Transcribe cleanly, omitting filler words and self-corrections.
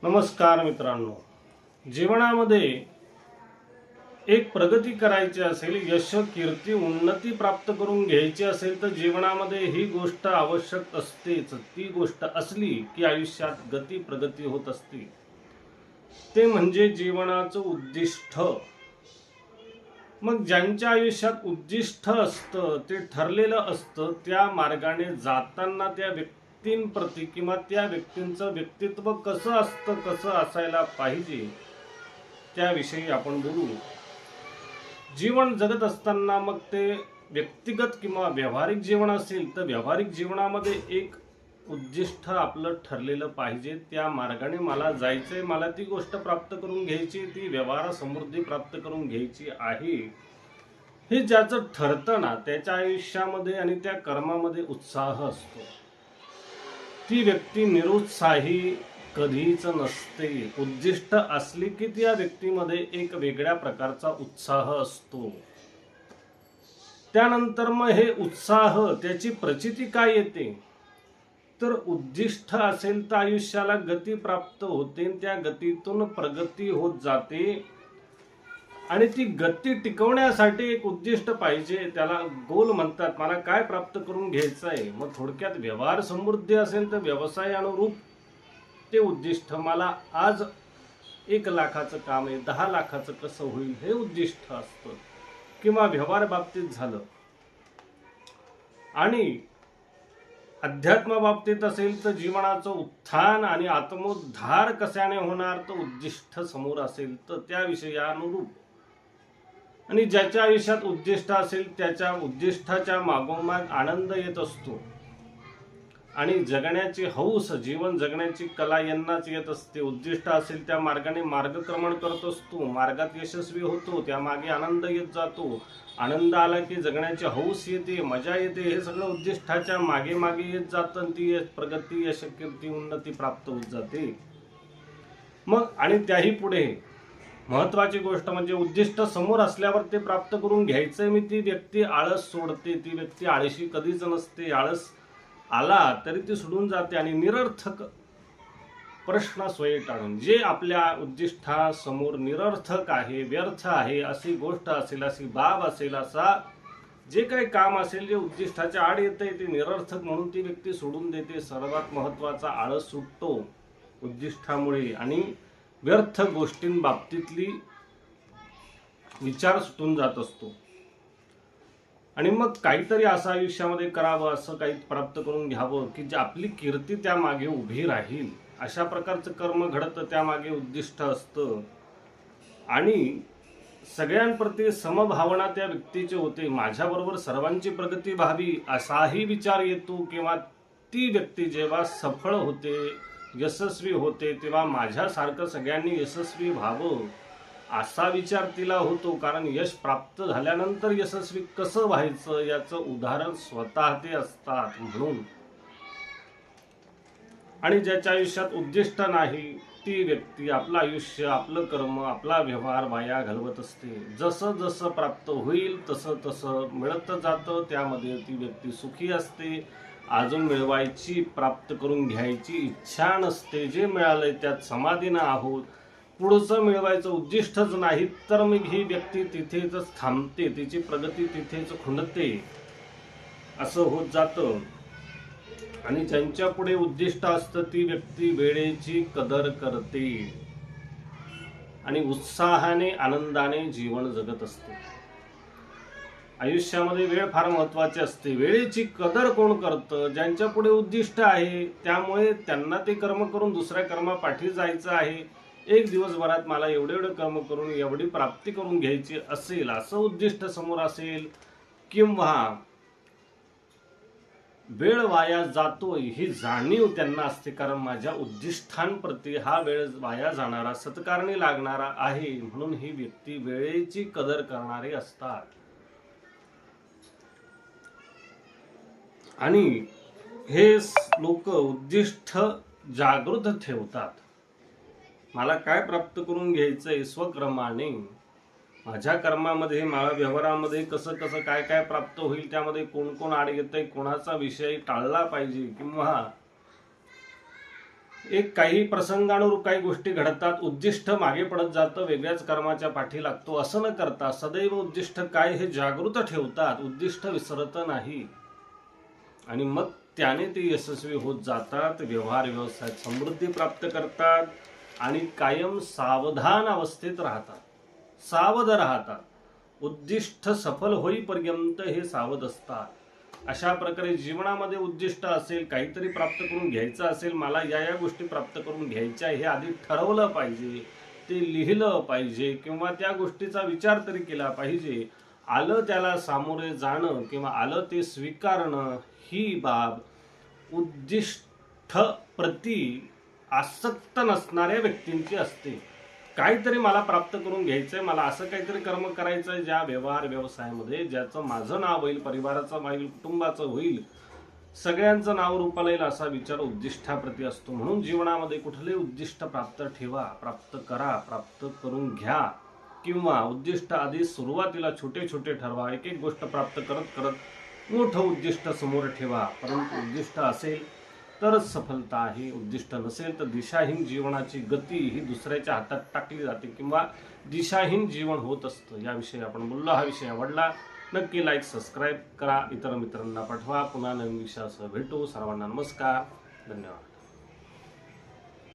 नमस्कार मित्रांनो, जीवनामध्ये एक प्रगती करायची असेल, यश कीर्ती उन्नती प्राप्त करून घ्यायची असेल तर जीवनामध्ये ही गोष्ट आवश्यक असतेच. ती गोष्ट असली की आयुष्यात गती प्रगती होत असते. ते म्हणजे जीवनाचं उद्दिष्ट. मग ज्यांच्या आयुष्यात उद्दिष्ट असतं, ते ठरलेलं असतं, त्या मार्गाने जाताना त्या व्यक्तींप्रती किंवा त्या व्यक्तींचं व्यक्तित्व कसं असतं, कसं असायला पाहिजे, त्याविषयी आपण बोलू. जीवन जगत असताना मग ते व्यक्तिगत किंवा व्यावहारिक जीवन असेल तर व्यावहारिक जीवनामध्ये एक उद्दिष्ट आपलं ठरलेलं पाहिजे. त्या मार्गाने मला जायचंय, मला ती गोष्ट प्राप्त करून घ्यायची, ती व्यवहार समृद्धी प्राप्त करून घ्यायची आहे, हे ज्याचं ठरतं ना, त्याच्या आयुष्यामध्ये आणि त्या कर्मामध्ये उत्साह असतो. ती व्यक्ती निरुत्साही कधीच नसते. उद्दिष्ट असली की त्या व्यक्तीमध्ये एक वेगळ्या प्रकारचा उत्साह असतो. त्यानंतर मग हे उत्साह त्याची प्रचिती काय येते, तर उद्दिष्ट असेल तर आयुष्याला गती प्राप्त होते, त्या गतीतून प्रगती होत जाते. आणि ती गती टिकवण्यासाठी एक उद्दिष्ट पाहिजे, त्याला गोल म्हणतात. मला काय प्राप्त करून घ्यायचं आहे, मग थोडक्यात व्यवहार समृद्धी असेल तर व्यवसाय अनुरूप ते उद्दिष्ट. मला आज 1 लाखाचं काम आहे, 10 लाखाचं कसं होईल हे उद्दिष्ट असतं. किंवा व्यवहार बाबतीत झालं. आणि अध्यात्म बाबतीत असेल तर जीवनाचं उत्थान आणि आत्मोद्धार कशाने होणार, तर उद्दिष्ट समोर असेल तर त्या विषयानुरूप. आणि ज्याच्या आयुष्यात उद्दिष्ट असेल त्याच्या उद्दिष्टाच्या मागोमाग आनंद येत असतो. आणि जगण्याची हौस, जीवन जगण्याची कला यांनाच येत असते. उद्दिष्ट असेल त्या मार्गाने मार्गक्रमण करत असतो, मार्गात यशस्वी होतो, त्यामागे आनंद येत जातो. आनंद आला की जगण्याची हौस येते, मजा येते. हे सगळं उद्दिष्टाच्या मागे मागे येत जातं. ती प्रगती, यश, कीर्ती, उन्नती प्राप्त होत जाते. मग आणि त्याही पुढे महत्वाची गोष्ट म्हणजे उद्दिष्ट समोर असल्यावर ते प्राप्त करून घ्यायचंय मी, ती व्यक्ती आळस सोडते. ती व्यक्ती आळशी कधीच नसते. आळस आला तरी ती सोडून जाते आणि निरर्थक प्रश्न सोयी टाळून, जे आपल्या उद्दिष्टासमोर निरर्थक आहे, व्यर्थ आहे, अशी गोष्ट असेल, अशी बाब असेल, असा जे काही काम असेल जे उद्दिष्टाच्या आड येते, ते निरर्थक म्हणून ती व्यक्ती सोडून देते. सर्वात महत्वाचा आळस सुटतो उद्दिष्टामुळे आणि व्यर्थ गोष्टींबाबतीतली विचार सुटून जात असतो. आणि मग काहीतरी असं आयुष्यामध्ये करावं, असं काही प्राप्त करून घ्यावं की जे आपली कीर्ती त्यामागे उभी राहील, अशा प्रकारचं कर्म घडतं, त्यामागे उद्दिष्ट असतं. आणि सगळ्यांप्रती समभावना त्या व्यक्तीची होते. माझ्याबरोबर सर्वांची प्रगती व्हावी असाही विचार येतो. किंवा ती व्यक्ती जेव्हा सफळ होते, यशस्वी होते, तेव्हा माझ्यासारखं सगळ्यांनी यशस्वी व्हावं असा विचार तिला होतो. कारण यश प्राप्त झाल्यानंतर यशस्वी कसं व्हायचं याचं उदाहरण स्वतः ते असतात म्हणून. आणि ज्याच्या आयुष्यात उद्दिष्ट नाही, ती व्यक्ती आपलं आयुष्य, आपलं कर्म, आपला व्यवहार वाया घालवत असते. जसं जसं प्राप्त होईल तसं तसं मिळत जातं, त्यामध्ये ती व्यक्ती सुखी असते. अजून मिळवायची, प्राप्त करून घ्यायची इच्छा नसते. जे मिळालंय त्यात समाधीनं आहोत. पुढचं मिळवायचं उद्दिष्टच नाही तर मग ही व्यक्ती तिथेच थांबते, तिची प्रगती तिथेच खुंटते, असं होत जातं. आणि ज्यांच्या पुढे उद्दिष्ट असतं ती व्यक्ती वेळेची कदर करते आणि उत्साहाने, आनंदाने जीवन जगत असते. आयुष्यामध्ये वेळ फार महत्वाची असते. वेळेची कदर कोण करतं, ज्यांच्या पुढे उद्दिष्ट आहे, त्यामुळे त्यांना ते कर्म करून दुसऱ्या कर्मापाठी जायचं आहे. एक दिवसभरात मला एवढे एवढे कर्म करून एवढी प्राप्ती करून घ्यायची असेल, असं उद्दिष्ट समोर असेल, किंवा वेळ वाया जातोय ही जाणीव त्यांना असते, कारण माझ्या उद्दिष्टांप्रती हा वेळ वाया जाणारा सत्कारणी लागणारा आहे, म्हणून ही व्यक्ती वेळेची कदर करणारी असतात. आणि हे लोक उद्दिष्ट जागृत ठेवतात. मला काय प्राप्त करून घ्यायचंय स्वक्रमाने, माझ्या कर्मामध्ये, माझ्या व्यवहारामध्ये कसं कसं काय काय प्राप्त होईल, त्यामध्ये कोण कोण आड येतंय, कोणाचा विषय टाळला पाहिजे, किंवा एक काही प्रसंगानुरूप काही गोष्टी घडतात, उद्दिष्ट मागे पडत जातं, वेगळ्याच कर्माच्या पाठी लागतो. असं न करता सदैव उद्दिष्ट काय हे जागृत ठेवतात, उद्दिष्ट विसरत नाही आणि मग त्याने ते यशस्वी होत जातात, व्यवहार व्यवसायात समृद्धी प्राप्त करतात आणि कायम सावधान अवस्थेत राहतात, सावध राहतात. उद्दिष्ट सफल होईपर्यंत हे सावध असतात. अशा प्रकारे जीवनामध्ये उद्दिष्ट असेल, काहीतरी प्राप्त करून घ्यायचं असेल, मला या गोष्टी प्राप्त करून घ्यायच्या हे आधी ठरवलं पाहिजे, ते लिहिलं पाहिजे किंवा त्या गोष्टीचा विचार तरी केला पाहिजे. आलं त्याला सामोरे जाणं किंवा आलं ते स्वीकारणं ही बाब उद्दिष्ट प्रती आसक्त नसणाऱ्या व्यक्तींची असते. काहीतरी मला प्राप्त करून घ्यायचंय, मला असं काहीतरी कर्म करायचंय ज्या व्यवहार व्यवसायामध्ये ज्याचं माझं नाव होईल, परिवाराचं होईल, कुटुंबाचं होईल, सगळ्यांचं नाव रूपाला येईल असा विचार उद्दिष्टाप्रती असतो. म्हणून जीवनामध्ये कुठले उद्दिष्ट प्राप्त ठेवा, प्राप्त करा, प्राप्त करून घ्या किंवा उद्दिष्ट आधी सुरुवातीला छोटे छोटे ठरवा. एक एक गोष्ट प्राप्त करत करत मोठं उद्दिष्ट समोर ठेवा. परंतु उद्दिष्ट असेल तरच सफलता आहे, उद्दिष्ट नसेल तर दिशाहीन जीवनाची गती ही दुसऱ्याच्या हातात टाकली जाते किंवा दिशाहीन जीवन होत असतं. याविषयी आपण बोललो. हा विषय आवडला नक्की लाईक सबस्क्राईब करा, इतर मित्रांना पाठवा. पुन्हा नवीन विषयासह भेटू. सर्वांना नमस्कार, धन्यवाद.